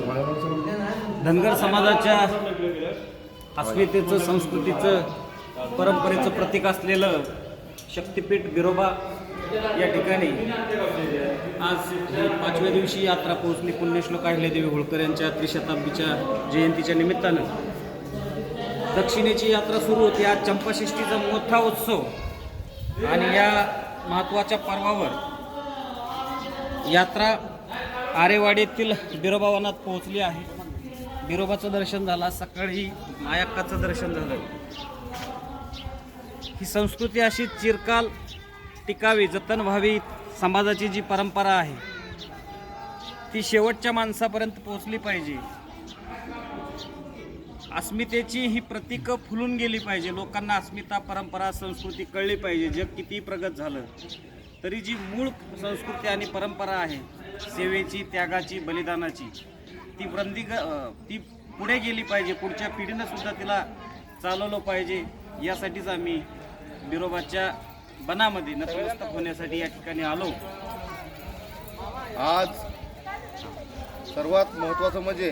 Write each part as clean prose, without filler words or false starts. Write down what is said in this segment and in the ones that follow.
धनगर समाजाच्या अस्मितेचं, संस्कृतीचं, परंपरेचं प्रतीक असलेलं शक्तिपीठ बिरोबा या ठिकाणी आज 5व्या दिवशी यात्रा पोहोचली. पुण्यश्लोक अहिल्यादेवी होळकर यांच्या त्रिशताब्दीच्या जयंतीच्या निमित्तानं दक्षिणेची यात्रा सुरू होती. आज चंपाषष्ठीचा मोठा उत्सव आणि या महत्त्वाच्या पर्वावर यात्रा आरेवाडीतील बिरोबा वनात पोहोचली आहे. बिरोबाचं दर्शन झालं, सकाळी मायाक्काचं दर्शन झालं. ही संस्कृती अशी चिरकाल टिकावी, जतन व्हावी, समाजाची जी परंपरा आहे ती शेवटच्या माणसापर्यंत पोहोचली पाहिजे. अस्मितेची ही प्रतीकं फुलून गेली पाहिजे. लोकांना अस्मिता, परंपरा, संस्कृती कळली पाहिजे. जग किती प्रगत झालं तरी जी मूळ संस्कृती आणि परंपरा आहे सेवेची, त्यागाची, बलिदानाची, ती पुढे गेली पाहिजे. पुढच्या पिढीनं सुद्धा तिला चालवलं पाहिजे. यासाठीच आम्ही बिरोबाच्या बनामध्ये नतमस्तक होण्यासाठी या ठिकाणी आलो. आज सर्वात महत्त्वाचं म्हणजे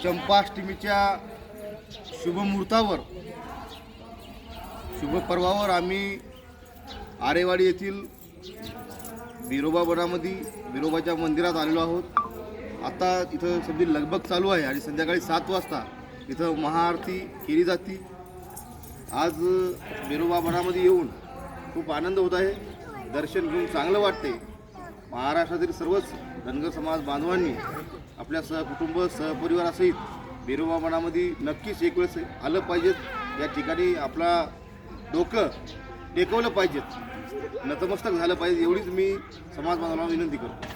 चंपाष्टमीच्या शुभमुहूर्तावर, शुभपर्वावर आम्ही आरेवाडी येथील बिरोबा वनामध्ये बिरोबाच्या मंदिरात आलेलो आहोत. आता इथं सध्या लगबग चालू आहे आणि संध्याकाळी 7 वाजता इथं महाआरती केली जाते. आज बिरोबा वनामध्ये येऊन खूप आनंद होत आहे. दर्शन घेऊन चांगलं वाटते. महाराष्ट्रातील सर्वच धनगर समाज बांधवांनी आपल्या सहकुटुंब, सहपरिवारासहित बिरोबा वनामध्ये नक्कीच एक वेळेस आलं पाहिजेत. या ठिकाणी आपला डोकं टेकवलं पाहिजेत, नतमस्तक झालं पाहिजे, एवढीच मी समाज बांधवांना विनंती करतो.